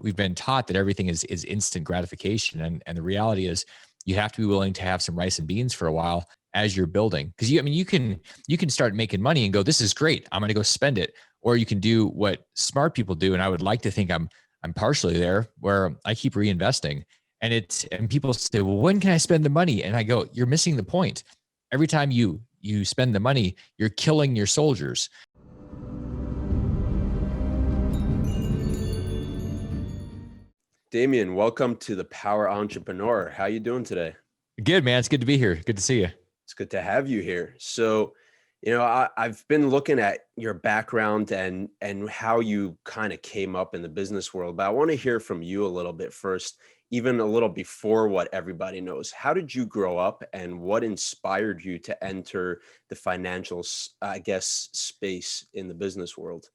we've been taught that everything is instant gratification. And the reality is you have to be willing to have some rice and beans for a while as you're building. Cause you can start making money and go, this is great, I'm going to go spend it. Or you can do what smart people do. And I would like to think I'm partially there, where I keep reinvesting. And people say, well, when can I spend the money? And I go, you're missing the point. Every time you spend the money, you're killing your soldiers. Damion, welcome to the Power Entrepreneur. How you doing today? Good, man. It's good to be here. Good to see you. It's good to have you here. So, I've been looking at your background and how you kind of came up in the business world, but I want to hear from you a little bit first, even a little before what everybody knows. How did you grow up, and what inspired you to enter the financial, space in the business world?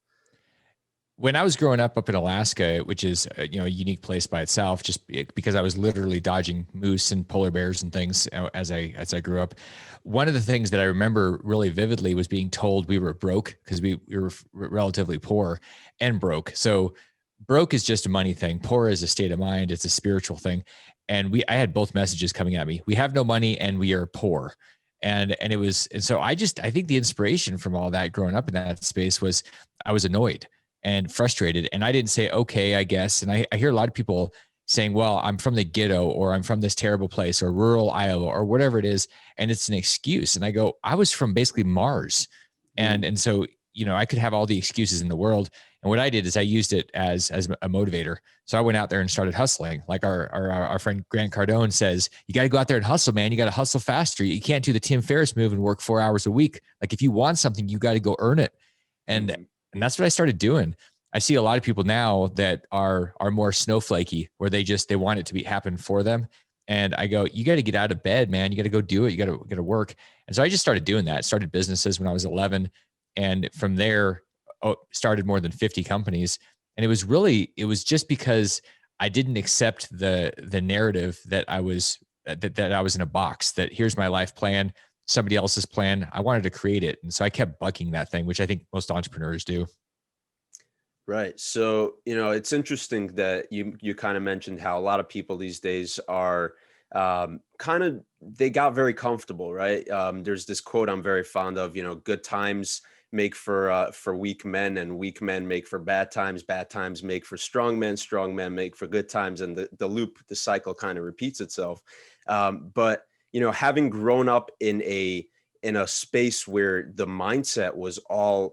When I was growing up in Alaska, which is a unique place by itself, just because I was literally dodging moose and polar bears and things as I grew up. One of the things that I remember really vividly was being told we were broke, because we were relatively poor and broke. So broke is just a money thing. Poor is a state of mind. It's a spiritual thing. And I had both messages coming at me. We have no money and we are poor. And so I think the inspiration from all that growing up in that space was I was annoyed and frustrated. And I didn't say, okay, I guess. And I hear a lot of people saying, well, I'm from the ghetto, or I'm from this terrible place, or rural Iowa, or whatever it is. And it's an excuse. And I go, I was from basically Mars. And so, I could have all the excuses in the world. And what I did is I used it as a motivator. So I went out there and started hustling. Like our friend Grant Cardone says, you got to go out there and hustle, man. You got to hustle faster. You can't do the Tim Ferriss move and work 4 hours a week. Like, if you want something, you got to go earn it. And that's what I started doing. I see a lot of people now that are more snowflakey, where they want it to happen for them. And I go, you got to get out of bed, man. You got to go do it. You got to work. And so I just started doing that. Started businesses when I was 11. And from there, started more than 50 companies. And it was just because I didn't accept the narrative that I was in a box, that here's my life plan, somebody else's plan. I wanted to create it. And so I kept bucking that thing, which I think most entrepreneurs do. Right. So, it's interesting that you kind of mentioned how a lot of people these days are they got very comfortable, right? There's this quote I'm very fond of, good times make for weak men, and weak men make for bad times make for strong men make for good times. And the cycle kind of repeats itself. But having grown up in a space where the mindset was all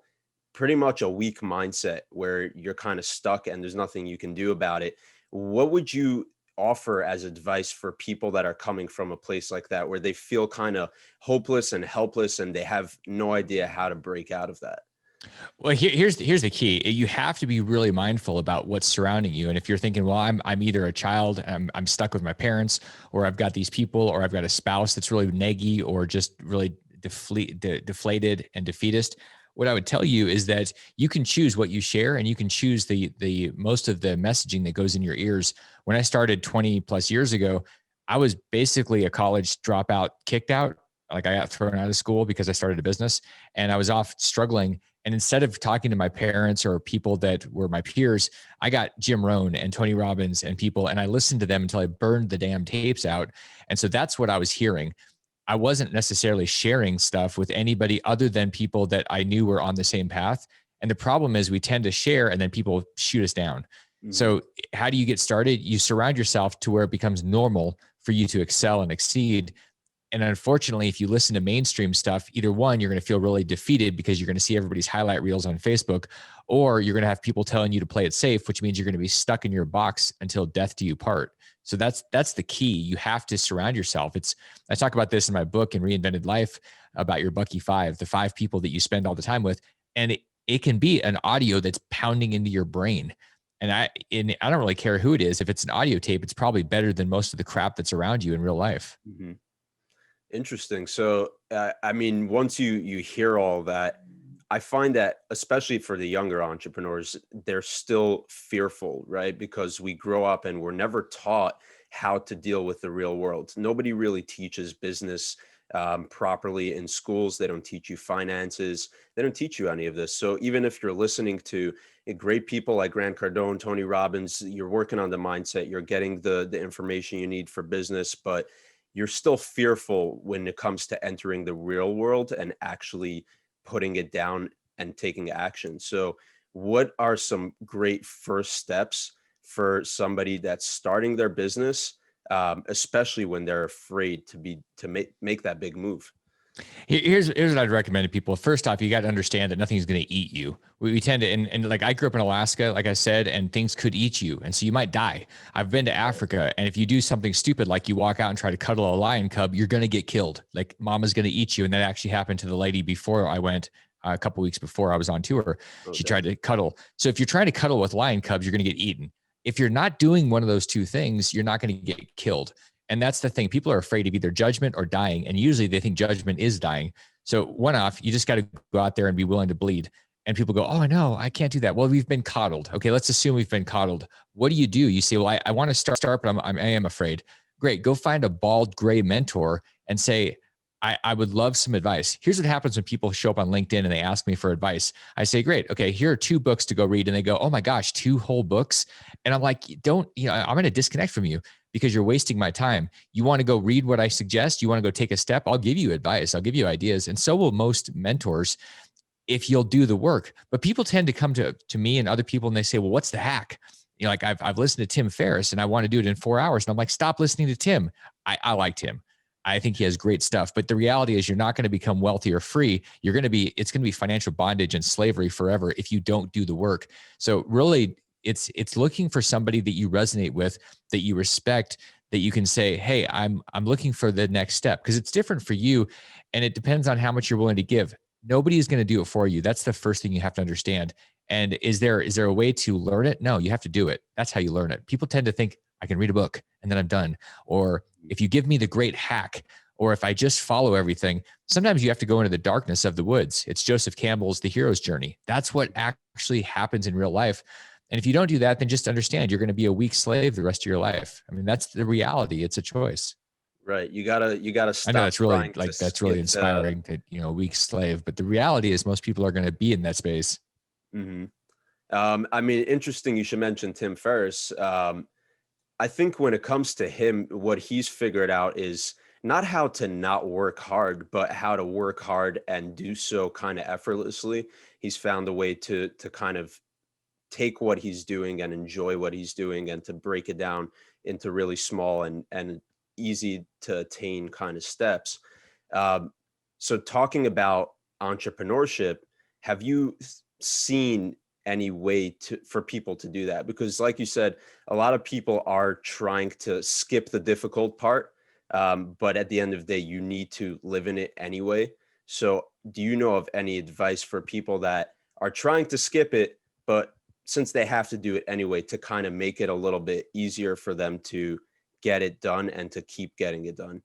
pretty much a weak mindset, where you're kind of stuck and there's nothing you can do about it, what would you offer as advice for people that are coming from a place like that, where they feel kind of hopeless and helpless and they have no idea how to break out of that? Well, here's the key. You have to be really mindful about what's surrounding you. And if you're thinking, well, I'm either a child, I'm stuck with my parents, or I've got these people, or I've got a spouse that's really neggy, or just really deflated and defeatist, what I would tell you is that you can choose what you share, and you can choose the most of the messaging that goes in your ears. When I started 20 plus years ago, I was basically a college dropout, kicked out. Like, I got thrown out of school because I started a business, and I was off struggling. And instead of talking to my parents or people that were my peers, I got Jim Rohn and Tony Robbins and people, and I listened to them until I burned the damn tapes out. And so that's what I was hearing. I wasn't necessarily sharing stuff with anybody other than people that I knew were on the same path. And the problem is we tend to share and then people shoot us down. Mm-hmm. So how do you get started? You surround yourself to where it becomes normal for you to excel and exceed. And unfortunately, if you listen to mainstream stuff, either one, you're going to feel really defeated because you're going to see everybody's highlight reels on Facebook, or you're going to have people telling you to play it safe, which means you're going to be stuck in your box until death do you part. So that's the key. You have to surround yourself. I talk about this in my book, In Reinvented Life, about your Bucky Five, the 5 people that you spend all the time with. And it can be an audio that's pounding into your brain. And I don't really care who it is. If it's an audio tape, it's probably better than most of the crap that's around you in real life. Mm-hmm. Interesting. So, once you hear all that, I find that, especially for the younger entrepreneurs, they're still fearful, right? Because we grow up and we're never taught how to deal with the real world. Nobody really teaches business properly in schools. They don't teach you finances. They don't teach you any of this. So even if you're listening to great people like Grant Cardone, Tony Robbins, you're working on the mindset, you're getting the information you need for business, but you're still fearful when it comes to entering the real world and actually putting it down and taking action. So what are some great first steps for somebody that's starting their business, especially when they're afraid to make that big move? Here's what I'd recommend to people. First off, you got to understand that nothing's going to eat you. We tend to, and like I grew up in Alaska, like I said, and things could eat you. And so you might die. I've been to Africa, and if you do something stupid, like you walk out and try to cuddle a lion cub, you're going to get killed. Like mama's going to eat you. And that actually happened to the lady before I went. A couple weeks before I was on tour, she tried to cuddle. So if you're trying to cuddle with lion cubs, you're going to get eaten. If you're not doing one of those two things, you're not going to get killed. And that's the thing. People are afraid of either judgment or dying. And usually they think judgment is dying. So one off, you just got to go out there and be willing to bleed. And people go, oh, no, I can't do that. Well, we've been coddled. Okay, let's assume we've been coddled. What do? You say, well, I want to start, but I am afraid. Great. Go find a bald gray mentor and say, I would love some advice. Here's what happens when people show up on LinkedIn and they ask me for advice. I say, great. Okay, here are 2 books to go read. And they go, oh my gosh, 2 whole books. And I'm like, I'm going to disconnect from you because you're wasting my time. You want to go read what I suggest? You want to go take a step? I'll give you advice. I'll give you ideas. And so will most mentors if you'll do the work. But people tend to come to me and other people and they say, well, what's the hack? Like I've listened to Tim Ferriss and I want to do it in 4 hours. And I'm like, stop listening to Tim. I liked him. I think he has great stuff, but the reality is you're not going to become wealthy or free. It's going to be financial bondage and slavery forever if you don't do the work. So really it's looking for somebody that you resonate with, that you respect, that you can say, hey, I'm looking for the next step, because it's different for you. And it depends on how much you're willing to give. Nobody is going to do it for you. That's the first thing you have to understand. And is there a way to learn it? No, you have to do it. That's how you learn it. People tend to think I can read a book and then I'm done. Or if you give me the great hack, or if I just follow everything, sometimes you have to go into the darkness of the woods. It's Joseph Campbell's The Hero's Journey. That's what actually happens in real life. And if you don't do that, then just understand you're going to be a weak slave the rest of your life. I mean, that's the reality. It's a choice. Right. You gotta stop. I know that's really inspiring that, weak slave, but the reality is most people are going to be in that space. Mm-hmm. I mean, interesting. You should mention Tim Ferriss. I think when it comes to him, what he's figured out is not how to not work hard, but how to work hard and do so kind of effortlessly. He's found a way to kind of take what he's doing and enjoy what he's doing, and to break it down into really small and easy to attain kind of steps. So talking about entrepreneurship, have you seen any way for people to do that? Because like you said, a lot of people are trying to skip the difficult part. But at the end of the day, you need to live in it anyway. So do you know of any advice for people that are trying to skip it, but since they have to do it anyway, to kind of make it a little bit easier for them to get it done and to keep getting it done?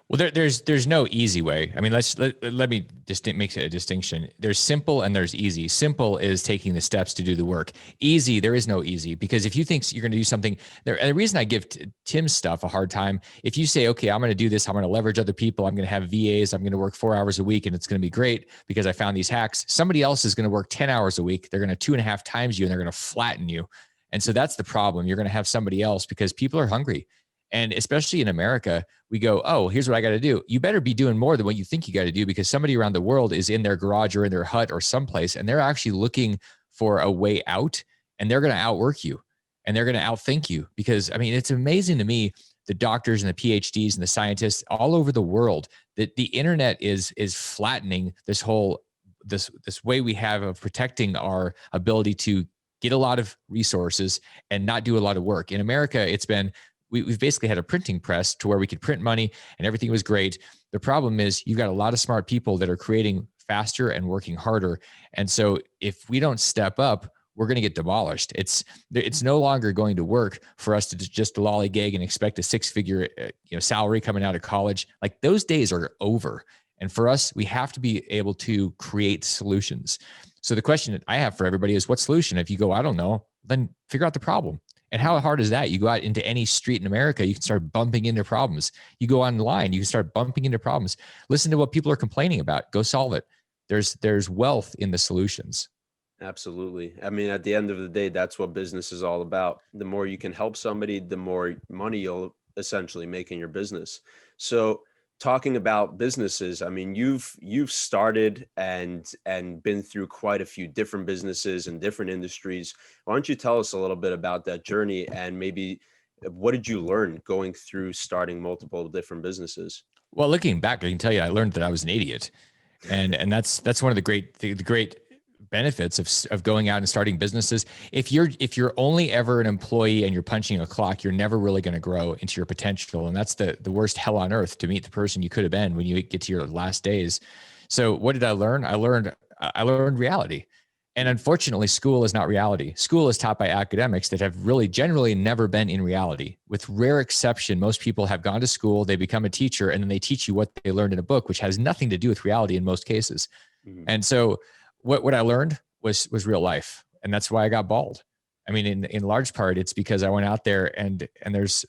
Well, there's no easy way. I mean, let me just make a distinction. There's simple and there's easy. Simple is taking the steps to do the work. Easy, there is no easy, because if you think you're going to do something, the reason I give Tim's stuff a hard time, if you say, okay, I'm going to do this, I'm going to leverage other people, I'm going to have VAs, I'm going to work 4 hours a week, and it's going to be great because I found these hacks. Somebody else is going to work 10 hours a week. They're going to 2.5 times you, and they're going to flatten you. And so that's the problem. You're going to have somebody else because people are hungry. And especially in America, we go, oh, here's what I got to do. You better be doing more than what you think you got to do, because somebody around the world is in their garage or in their hut or someplace, and they're actually looking for a way out, and they're going to outwork you and they're going to outthink you. Because I mean, it's amazing to me, the doctors and the PhDs and the scientists all over the world, that the internet is flattening this way we have of protecting our ability to get a lot of resources and not do a lot of work. In America, it's been, we've basically had a printing press to where we could print money and everything was great. The problem is you've got a lot of smart people that are creating faster and working harder. And so if we don't step up, we're going to get demolished. It's no longer going to work for us to just lollygag and expect a 6-figure salary coming out of college. Like, those days are over. And for us, we have to be able to create solutions. So the question that I have for everybody is, what solution? If you go, I don't know, then figure out the problem. And how hard is that? You go out into any street in America, you can start bumping into problems. You go online, you can start bumping into problems. Listen to what people are complaining about. Go solve it. There's wealth in the solutions. Absolutely. I mean, at the end of the day, that's what business is all about. The more you can help somebody, the more money you'll essentially make in your business. So, talking about businesses, I mean, you've started and been through quite a few different businesses and different industries. Why don't you tell us a little bit about that journey and maybe what did you learn going through starting multiple different businesses? Well, looking back, I can tell you, I learned that I was an idiot, and that's one of the great benefits of going out and starting businesses. If you're only ever an employee and you're punching a clock, you're never really going to grow into your potential, and that's the worst hell on earth, to meet the person you could have been when you get to your last days. So, what did I learn? I learned reality. And unfortunately, school is not reality. School is taught by academics that have really generally never been in reality. With rare exception, most people have gone to school, they become a teacher, and then they teach you what they learned in a book, which has nothing to do with reality in most cases. Mhm. And so what I learned was real life. And that's why I got bald. I mean, in large part, it's because I went out there and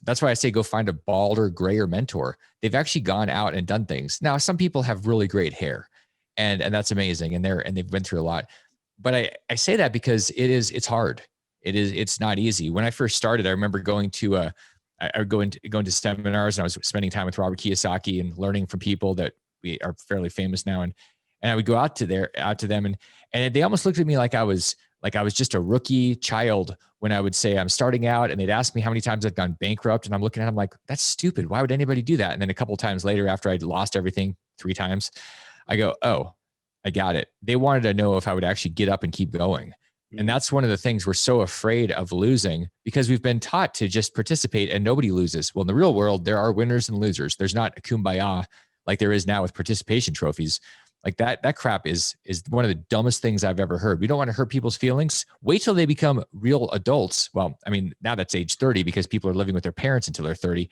that's why I say go find a balder, grayer mentor. They've actually gone out and done things. Now, some people have really great hair, and that's amazing. And they've been through a lot. But I say that because it's hard. It's not easy. When I first started, I remember I would go into seminars, and I was spending time with Robert Kiyosaki and learning from people that we are fairly famous now. And I would go out to them, and they almost looked at me like I was just a rookie child when I would say I'm starting out, and they'd ask me how many times I've gone bankrupt, and I'm looking at them like, that's stupid. Why would anybody do that? And then a couple of times later, after I'd lost everything 3 times, I go, oh, I got it. They wanted to know if I would actually get up and keep going. And Mhm. that's one of the things we're so afraid of losing, because we've been taught to just participate and nobody loses. Well, in the real world, there are winners and losers. There's not a kumbaya like there is now with participation trophies. Like that crap is one of the dumbest things I've ever heard. We don't want to hurt people's feelings. Wait till they become real adults. Well, I mean, now that's age 30 because people are living with their parents until they're 30.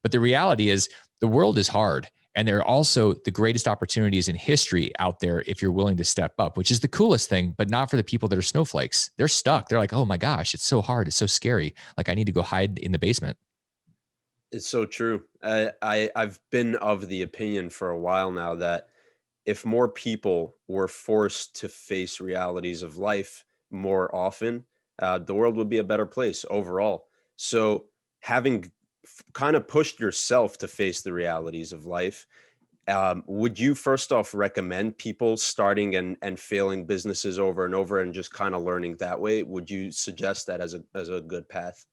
But the reality is the world is hard. And there are also the greatest opportunities in history out there if you're willing to step up, which is the coolest thing, but not for the people that are snowflakes. They're stuck. They're like, oh my gosh, it's so hard. It's so scary. Like I need to go hide in the basement. It's so true. I've been of the opinion for a while now that if more people were forced to face realities of life more often, the world would be a better place overall. So, having kind of pushed yourself to face the realities of life, would you first off recommend people starting and failing businesses over and over and just kind of learning that way? Would you suggest that as a good path?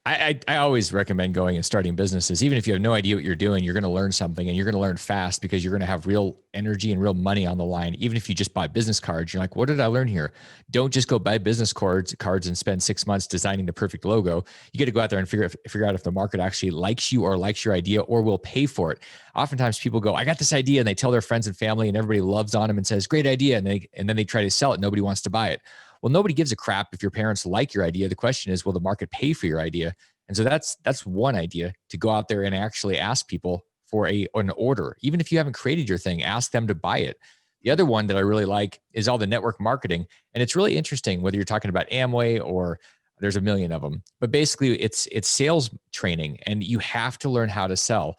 I always recommend going and starting businesses. Even if you have no idea what you're doing, you're going to learn something, and you're going to learn fast because you're going to have real energy and real money on the line. Even if you just buy business cards, you're like, what did I learn here? Don't just go buy business cards and spend 6 months designing the perfect logo. You got to go out there and figure out if the market actually likes you or likes your idea or will pay for it. Oftentimes people go, I got this idea, and they tell their friends and family, and everybody loves on them and says, great idea. And then they try to sell it. Nobody wants to buy it. Well, nobody gives a crap if your parents like your idea. The question is, will the market pay for your idea? And so that's one idea, to go out there and actually ask people for an order. Even if you haven't created your thing, ask them to buy it. The other one that I really like is all the network marketing. And it's really interesting whether you're talking about Amway or there's a million of them. But basically it's sales training, and you have to learn how to sell.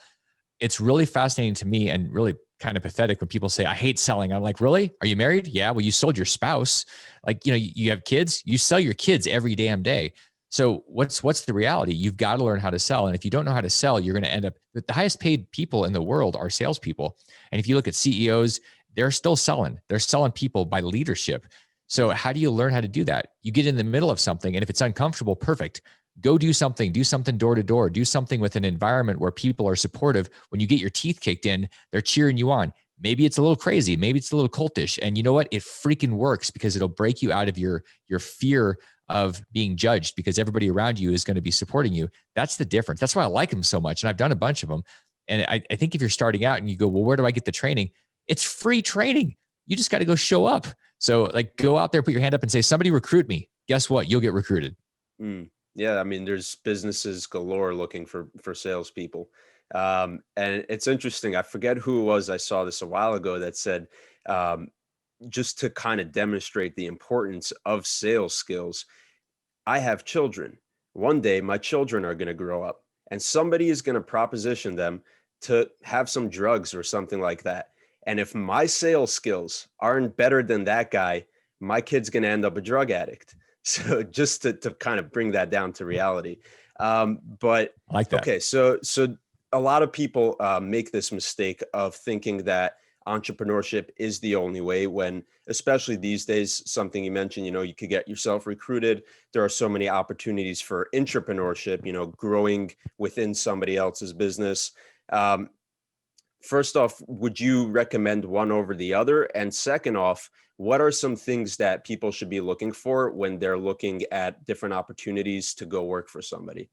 It's really fascinating to me and really kind of pathetic when people say, I hate selling. I'm like, really? Are you married? Yeah. Well, you sold your spouse. Like, you have kids, you sell your kids every damn day. So what's the reality? You've got to learn how to sell. And if you don't know how to sell, you're going to end up the highest paid people in the world are salespeople. And if you look at CEOs, they're still selling. They're selling people by leadership. So how do you learn how to do that? You get in the middle of something, and if it's uncomfortable, perfect. Go do something door to door, do something with an environment where people are supportive. When you get your teeth kicked in, they're cheering you on. Maybe it's a little crazy, maybe it's a little cultish, and you know what? It freaking works because it'll break you out of your fear of being judged, because everybody around you is going to be supporting you. That's the difference. That's why I like them so much. And I've done a bunch of them. And I think if you're starting out and you go, well, where do I get the training? It's free training. You just got to go show up. So like, go out there, put your hand up and say, somebody recruit me. Guess what? You'll get recruited. Mm. Yeah, I mean, there's businesses galore looking for salespeople, and it's interesting. I forget who it was. I saw this a while ago that said, um, just to kind of demonstrate the importance of sales skills. I have children. one day my children are going to grow up and somebody is going to proposition them to have some drugs or something like that. And if my sales skills aren't better than that guy, my kid's going to end up a drug addict. So just to kind of bring that down to reality. But I like that. okay, so a lot of people make this mistake of thinking that entrepreneurship is the only way, when, especially these days, something you mentioned, you could get yourself recruited. There are so many opportunities for entrepreneurship, growing within somebody else's business. Um, First off, would you recommend one over the other? And second off, what are some things that people should be looking for when they're looking at different opportunities to go work for somebody?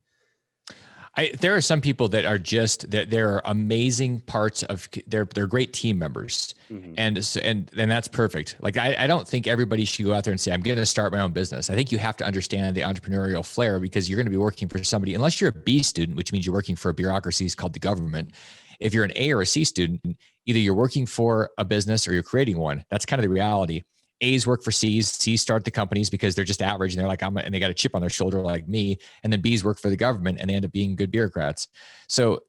There are some people that are just that there are amazing parts of they're great team members, Hmm. and that's perfect. Like I don't think everybody should go out there and say I'm going to start my own business. I think you have to understand the entrepreneurial flair, because you're going to be working for somebody, unless you're a B student, which means you're working for a bureaucracy called the government. If you're an A or a C student, either you're working for a business or you're creating one. That's kind of the reality. A's work for C's. C's start the companies because they're just average and they're like, and they got a chip on their shoulder like me. And then B's work for the government and they end up being good bureaucrats. So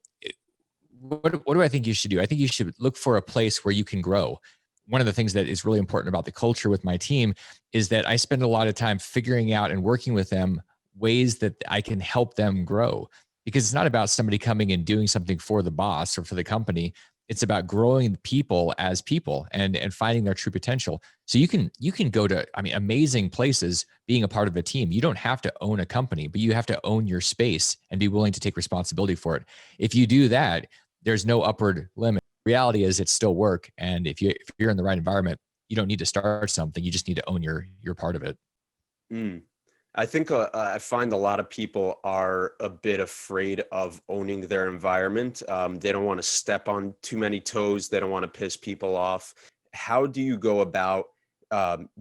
what do I think you should do? I think you should look for a place where you can grow. One of the things that is really important about the culture with my team is that I spend a lot of time figuring out and working with them ways that I can help them grow, because it's not about somebody coming and doing something for the boss or for the company. It's about growing people as people and finding their true potential. So you can go to, I mean, amazing places being a part of a team. You don't have to own a company, but you have to own your space and be willing to take responsibility for it. If you do that, there's no upward limit. Reality is it's still work. And if you're in the right environment, you don't need to start something. You just need to own your part of it. Mm. I think I find a lot of people are a bit afraid of owning their environment. They don't want to step on too many toes. They don't want to piss people off. How do you go about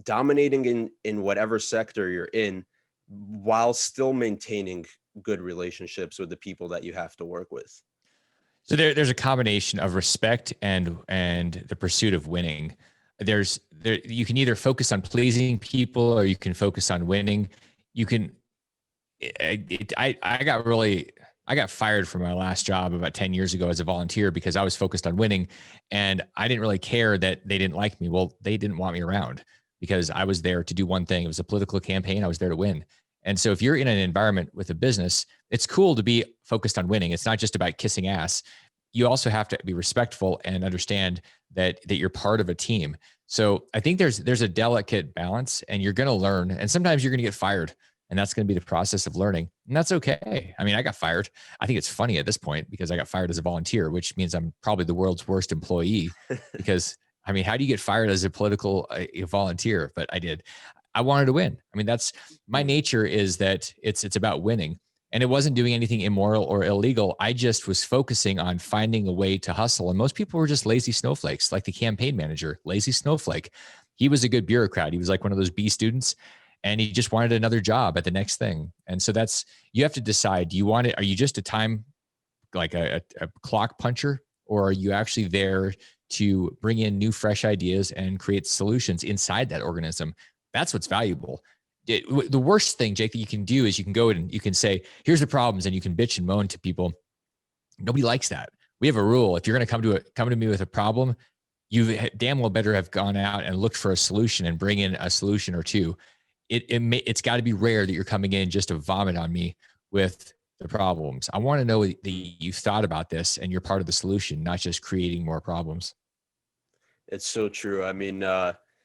dominating in whatever sector you're in while still maintaining good relationships with the people that you have to work with? So there's a combination of respect and the pursuit of winning. You can either focus on pleasing people or you can focus on winning. You can I got fired from my last job about 10 years ago as a volunteer because I was focused on winning, and I didn't really care that they didn't like me. Well, they didn't want me around because I was there to do one thing. It was a political campaign. I was there to win. And so if you're in an environment with a business, it's cool to be focused on winning. It's not just about kissing ass. You also have to be respectful and understand that you're part of a team. So I think there's a delicate balance, and you're going to learn, and sometimes you're going to get fired, and that's going to be the process of learning, and that's okay. I mean, I got fired. I think it's funny at this point because I got fired as a volunteer, which means I'm probably the world's worst employee. Because I mean, how do you get fired as a political a volunteer? But I did. I wanted to win. I mean, that's my Mm. nature, is that it's about winning. And it wasn't doing anything immoral or illegal. I just was focusing on finding a way to hustle. And most people were just lazy snowflakes, like the campaign manager, lazy snowflake. He was a good bureaucrat. He was like one of those B students, and he just wanted another job at the next thing. And so you have to decide, do you want it? Are you just a time, like a clock puncher, or are you actually there to bring in new, fresh ideas and create solutions inside that organism? That's what's valuable. The worst thing, Jake, that you can do is you can go and you can say, here's the problems, and you can bitch and moan to people. Nobody likes that. We have a rule. If you're going to come to me with a problem, you damn well better have gone out and looked for a solution and bring in a solution or two. It's got to be rare that you're coming in just to vomit on me with the problems. I want to know that you've thought about this and you're part of the solution, not just creating more problems. It's so true. I mean,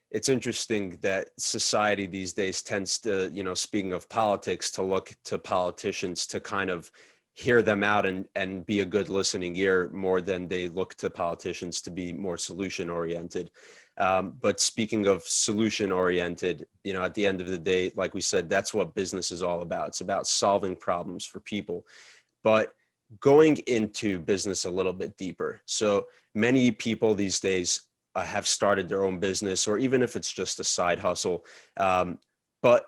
it's interesting that society these days tends to, speaking of politics, to look to politicians to kind of hear them out and be a good listening ear more than they look to politicians to be more solution oriented. But speaking of solution oriented, at the end of the day, like we said, that's what business is all about. It's about solving problems for people. But going into business a little bit deeper. So many people these days have started their own business, or even if it's just a side hustle. But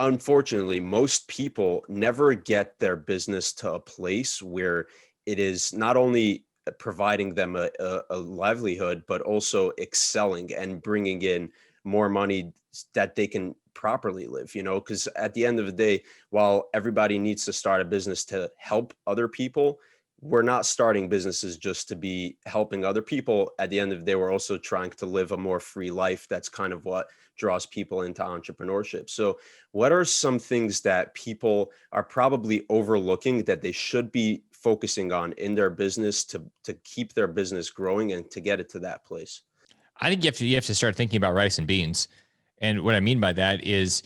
unfortunately, most people never get their business to a place where it is not only providing them a livelihood, but also excelling and bringing in more money that they can properly live, because at the end of the day, while everybody needs to start a business to help other people, we're not starting businesses just to be helping other people. At the end of the day, we're also trying to live a more free life. That's kind of what draws people into entrepreneurship. So what are some things that people are probably overlooking that they should be focusing on in their business to keep their business growing and to get it to that place? I think you have to start thinking about rice and beans. And what I mean by that is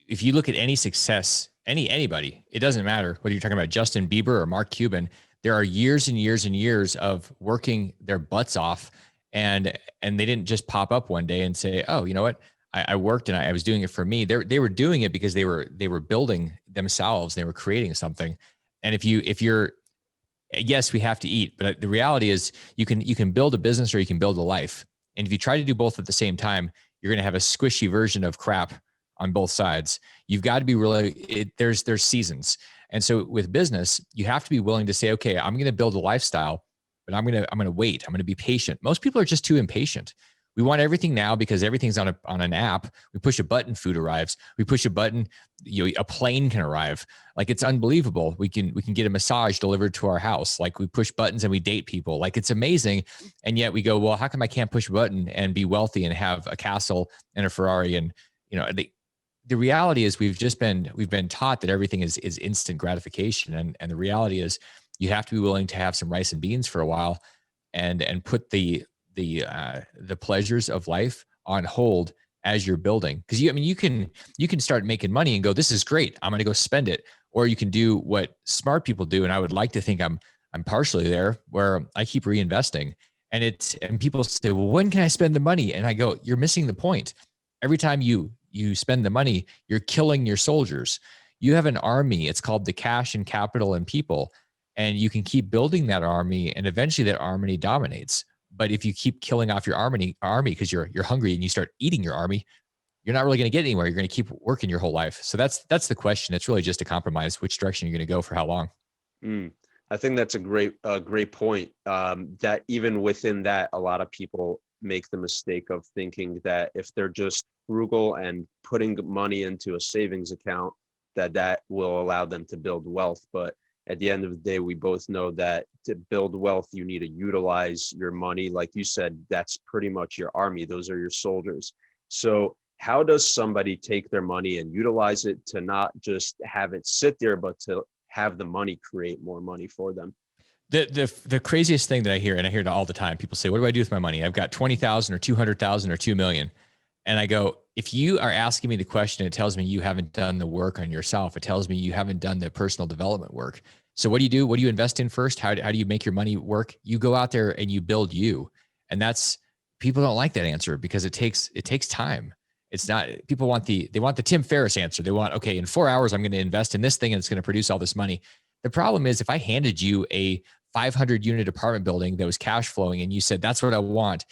if you look at any success, anybody, it doesn't matter whether you're talking about Justin Bieber or Mark Cuban, there are years and years and years of working their butts off, and they didn't just pop up one day and say, oh, you know what? I worked and I was doing it for me. They were doing it because they were building themselves. They were creating something. And if you're yes, we have to eat, but the reality is you can build a business or you can build a life. And if you try to do both at the same time, you're going to have a squishy version of crap on both sides. You've got to be really there's seasons. And so with business, you have to be willing to say, okay, I'm going to build a lifestyle, but I'm going to wait. I'm going to be patient. Most people are just too impatient. We want everything now because everything's on an app. We push a button, food arrives. We push a button, a plane can arrive. Like, it's unbelievable. We can get a massage delivered to our house. Like, we push buttons and we date people. Like, it's amazing. And yet we go, well, how come I can't push a button and be wealthy and have a castle and a Ferrari? And the reality is we've been taught that everything is instant gratification. And the reality is you have to be willing to have some rice and beans for a while and put the pleasures of life on hold as you're building. Because you can start making money and go, this is great, I'm going to go spend it. Or you can do what smart people do. And I would like to think I'm partially there, where I keep reinvesting. And people say, well, when can I spend the money? And I go, you're missing the point. Every time you spend the money, you're killing your soldiers. You have an army. It's called the cash and capital and people. And you can keep building that army, and eventually that army dominates. But if you keep killing off your army because you're hungry and you start eating your army, you're not really going to get anywhere. You're going to keep working your whole life. So that's the question. It's really just a compromise. Which direction you're going to go for how long? I think that's a great point. That even within that, a lot of people make the mistake of thinking that if they're just frugal and putting money into a savings account, that will allow them to build wealth. But at the end of the day, we both know that to build wealth, you need to utilize your money. Like you said, that's pretty much your army. Those are your soldiers. So how does somebody take their money and utilize it to not just have it sit there, but to have the money create more money for them? The craziest thing that I hear, and I hear it all the time, people say, what do I do with my money? I've got 20,000 or 200,000 or 2 million. And I go, if you are asking me the question, it tells me you haven't done the work on yourself. It tells me you haven't done the personal development work. So what do you do? What do you invest in first? How do you make your money work? You go out there and you build you. And people don't like that answer because it takes time. It's not, people want they want the Tim Ferriss answer. They want, okay, in 4 hours, I'm going to invest in this thing and it's going to produce all this money. The problem is, if I handed you a 500 unit apartment building that was cash flowing and you said, that's what I want,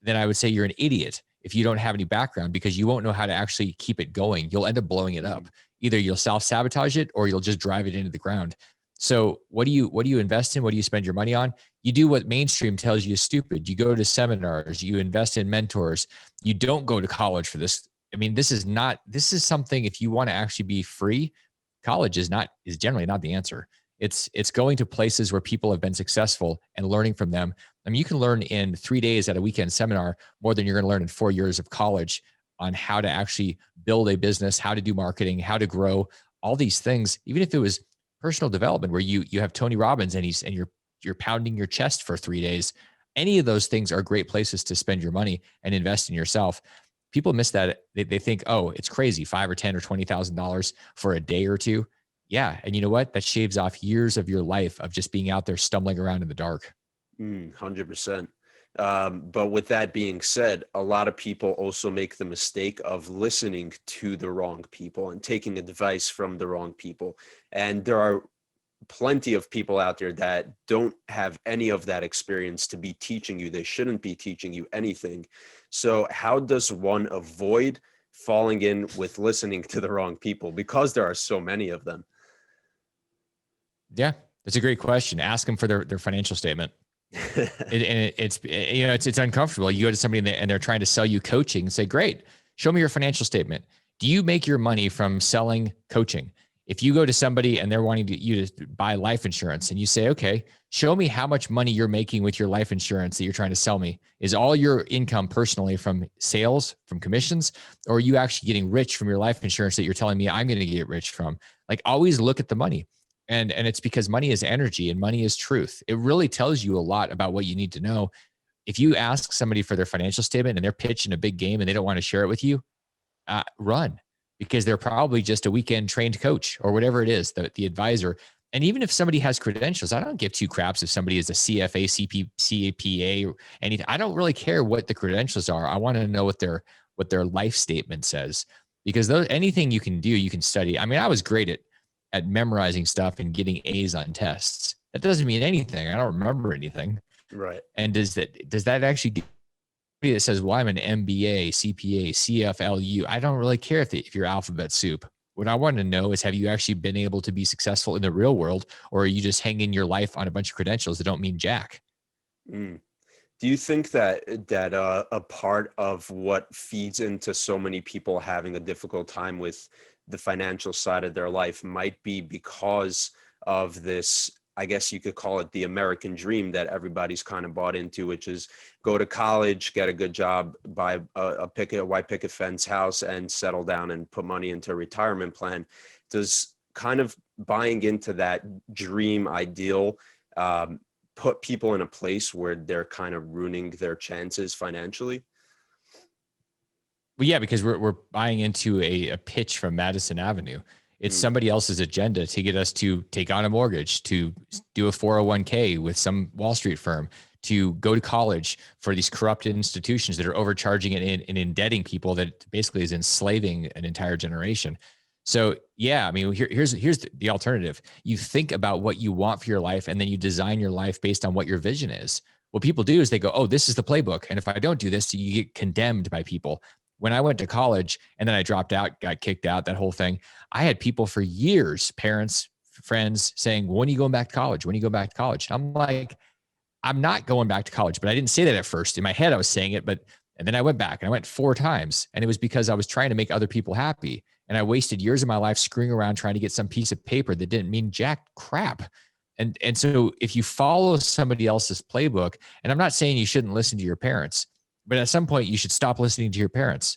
then I would say you're an idiot if you don't have any background, because you won't know how to actually keep it going. You'll end up blowing it up. Either you'll self-sabotage it or you'll just drive it into the ground. So what do you invest in? What do you spend your money on? You do what mainstream tells you is stupid. You go to seminars, you invest in mentors. You don't go to college for this. I mean, this is something, if you want to actually be free, college is generally not the answer. It's going to places where people have been successful and learning from them. I mean, you can learn in 3 days at a weekend seminar more than you're going to learn in 4 years of college on how to actually build a business, how to do marketing, how to grow, all these things. Even if it was personal development where you have Tony Robbins and you're pounding your chest for 3 days. Any of those things are great places to spend your money and invest in yourself. People miss that. They think, oh, it's crazy, $5 or $10 or $20,000 for a day or two. Yeah. And you know what? That shaves off years of your life of just being out there stumbling around in the dark. 100%. But with that being said, a lot of people also make the mistake of listening to the wrong people and taking advice from the wrong people. And there are plenty of people out there that don't have any of that experience to be teaching you. They shouldn't be teaching you anything. So how does one avoid falling in with listening to the wrong people? Because there are so many of them. Yeah, that's a great question. Ask them for their financial statement. It's uncomfortable. You go to somebody and they're trying to sell you coaching and say, great, show me your financial statement. Do you make your money from selling coaching? If you go to somebody and they're wanting you to buy life insurance and you say, okay, show me how much money you're making with your life insurance that you're trying to sell me. Is all your income personally from sales, from commissions, or are you actually getting rich from your life insurance that you're telling me I'm going to get rich from? Like, always look at the money. And it's because money is energy and money is truth. It really tells you a lot about what you need to know. If you ask somebody for their financial statement and they're pitching a big game and they don't want to share it with you, run, because they're probably just a weekend trained coach or whatever it is, the advisor. And even if somebody has credentials, I don't give two craps if somebody is a CFA, CP, CAPA, or anything. I don't really care what the credentials are. I want to know what their life statement says, because anything you can do, you can study. I mean, I was great at memorizing stuff and getting A's on tests. That doesn't mean anything. I don't remember anything. Right. And does that actually that says, well, I'm an MBA, CPA, CFLU. I don't really care if you're alphabet soup. What I want to know is, have you actually been able to be successful in the real world, or are you just hanging your life on a bunch of credentials that don't mean jack? Mm. Do you think that a part of what feeds into so many people having a difficult time with the financial side of their life might be because of this, I guess you could call it the American dream that everybody's kind of bought into, which is go to college, get a good job, buy a white picket fence house, and settle down and put money into a retirement plan? Does kind of buying into that dream ideal put people in a place where they're kind of ruining their chances financially? Well, yeah, because we're buying into a pitch from Madison Avenue. It's somebody else's agenda to get us to take on a mortgage, to do a 401k with some Wall Street firm, to go to college for these corrupted institutions that are overcharging and indebting people, that basically is enslaving an entire generation. So yeah, I mean, here's the alternative. You think about what you want for your life, and then you design your life based on what your vision is. What people do is they go, oh, this is the playbook, and if I don't do this, you get condemned by people. When I went to college and then I dropped out, got kicked out, that whole thing, I had people for years, parents, friends, saying, when are you going back to college? When are you going back to college? And I'm like, I'm not going back to college. But I didn't say that at first. In my head, I was saying it, and then I went back and I went 4 times. And it was because I was trying to make other people happy. And I wasted years of my life screwing around trying to get some piece of paper that didn't mean jack crap. And so if you follow somebody else's playbook, and I'm not saying you shouldn't listen to your parents, but at some point you should stop listening to your parents.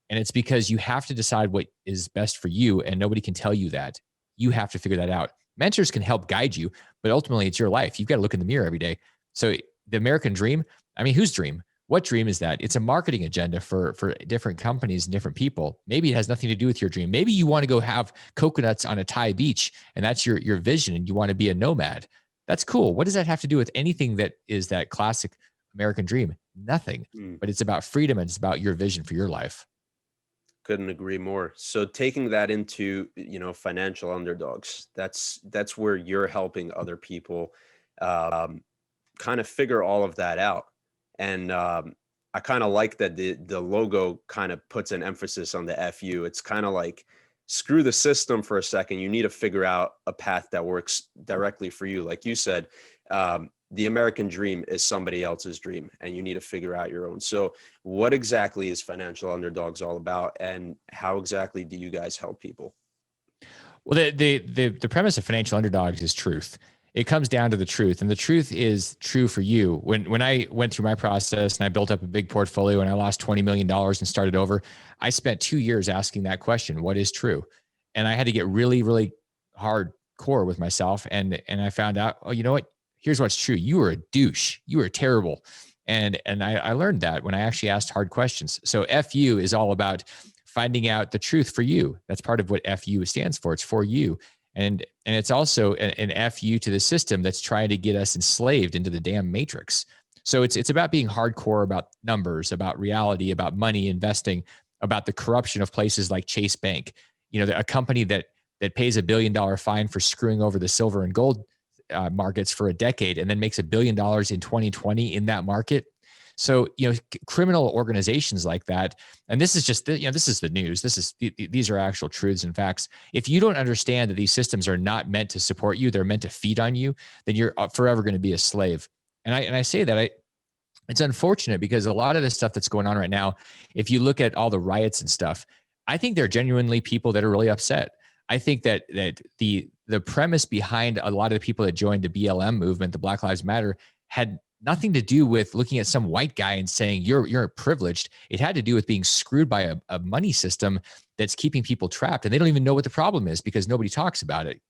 And it's because you have to decide what is best for you, and nobody can tell you that. You have to figure that out. Mentors can help guide you, but ultimately it's your life. You've got to look in the mirror every day. So the American dream, I mean, whose dream? What dream is that? It's a marketing agenda for different companies and different people. Maybe it has nothing to do with your dream. Maybe you want to go have coconuts on a Thai beach, and that's your vision, and you want to be a nomad. That's cool. What does that have to do with anything that is that classic American dream? Nothing. But it's about freedom, and it's about your vision for your life. Couldn't agree more. So taking that into, financial underdogs, that's where you're helping other people kind of figure all of that out. And I kind of like that the logo kind of puts an emphasis on the FU. It's kind of like, screw the system for a second. You need to figure out a path that works directly for you. Like you said, the American dream is somebody else's dream, and you need to figure out your own. So what exactly is Financial Underdogs all about, and how exactly do you guys help people? Well, the premise of Financial Underdogs is truth. It comes down to the truth, and the truth is true for you. When I went through my process and I built up a big portfolio and I lost $20 million and started over, I spent 2 years asking that question: what is true? And I had to get really, really hardcore with myself. And I found out, oh, you know what? Here's what's true. You were a douche. You were terrible. And I learned that when I actually asked hard questions. So FU is all about finding out the truth for you. That's part of what FU stands for. It's for you. And it's also an FU to the system that's trying to get us enslaved into the damn matrix. So it's about being hardcore about numbers, about reality, about money, investing, about the corruption of places like Chase Bank. A company that pays $1 billion fine for screwing over the silver and gold markets for a decade, and then makes $1 billion in 2020 in that market. So, criminal organizations like that, and this is just, this is the news. These are actual truths and facts. If you don't understand that these systems are not meant to support you, they're meant to feed on you, then you're forever going to be a slave. And I say that it's unfortunate, because a lot of the stuff that's going on right now, if you look at all the riots and stuff, I think they're genuinely people that are really upset. I think that the premise behind a lot of the people that joined the BLM movement, the Black Lives Matter, had nothing to do with looking at some white guy and saying you're privileged. It had to do with being screwed by a money system that's keeping people trapped, and they don't even know what the problem is because nobody talks about it.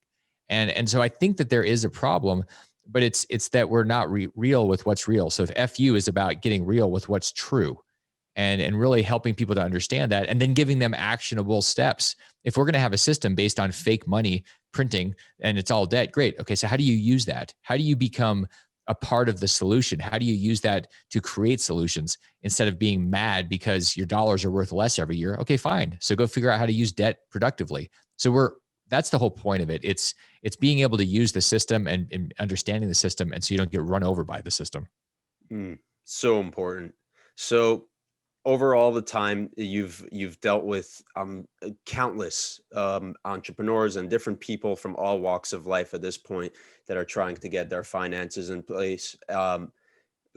And so I think that there is a problem, but it's that we're not real with what's real. So if FU is about getting real with what's true, and really helping people to understand that, and then giving them actionable steps. If we're going to have a system based on fake money printing and it's all debt, great. Okay, so how do you use that? How do you become a part of the solution? How do you use that to create solutions instead of being mad because your dollars are worth less every year? Okay, fine. So go figure out how to use debt productively. So that's the whole point of it. It's being able to use the system and understanding the system, and so you don't get run over by the system. So important. So over all the time you've dealt with countless entrepreneurs and different people from all walks of life at this point that are trying to get their finances in place. The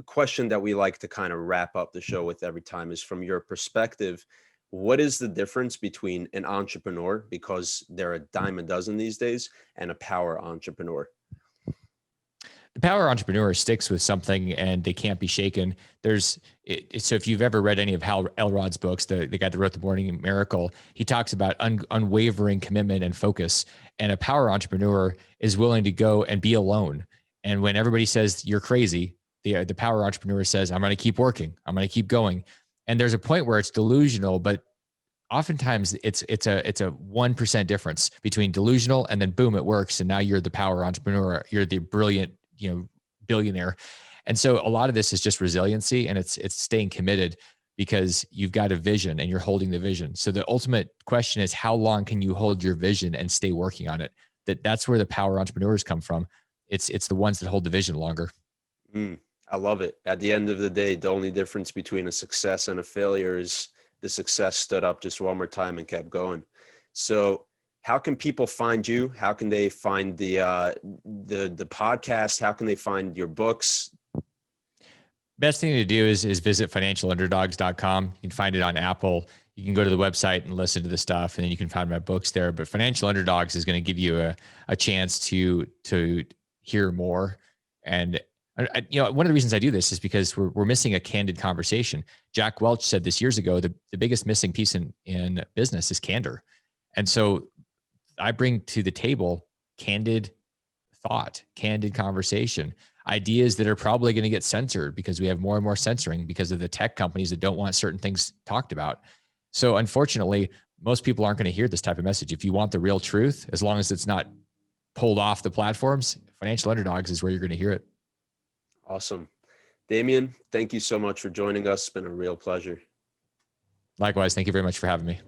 question that we like to kind of wrap up the show with every time is, from your perspective, what is the difference between an entrepreneur, because they're a dime a dozen these days, and a power entrepreneur? The power entrepreneur sticks with something and they can't be shaken. So if you've ever read any of Hal Elrod's books, the guy that wrote The Morning Miracle, he talks about unwavering commitment and focus. And a power entrepreneur is willing to go and be alone. And when everybody says you're crazy, the power entrepreneur says, I'm going to keep working. I'm going to keep going. And there's a point where it's delusional, but oftentimes it's a 1% difference between delusional and then boom, it works. And now you're the power entrepreneur. You're the brilliant, billionaire. And so a lot of this is just resiliency, and it's staying committed because you've got a vision and you're holding the vision. So the ultimate question is, how long can you hold your vision and stay working on it? That's where the power entrepreneurs come from. It's the ones that hold the vision longer. I love it. At the end of the day, the only difference between a success and a failure is the success stood up just one more time and kept going. So how can people find you? How can they find the podcast? How can they find your books? Best thing to do is visit financialunderdogs.com. You can find it on Apple. You can go to the website and listen to the stuff, and then you can find my books there. But Financial Underdogs is going to give you a chance to hear more. And one of the reasons I do this is because we're missing a candid conversation. Jack Welch said this years ago, the biggest missing piece in business is candor. And so I bring to the table candid thought, candid conversation, ideas that are probably going to get censored because we have more and more censoring because of the tech companies that don't want certain things talked about. So unfortunately, most people aren't going to hear this type of message. If you want the real truth, as long as it's not pulled off the platforms, Financial Underdogs is where you're going to hear it. Awesome. Damion, thank you so much for joining us. It's been a real pleasure. Likewise. Thank you very much for having me.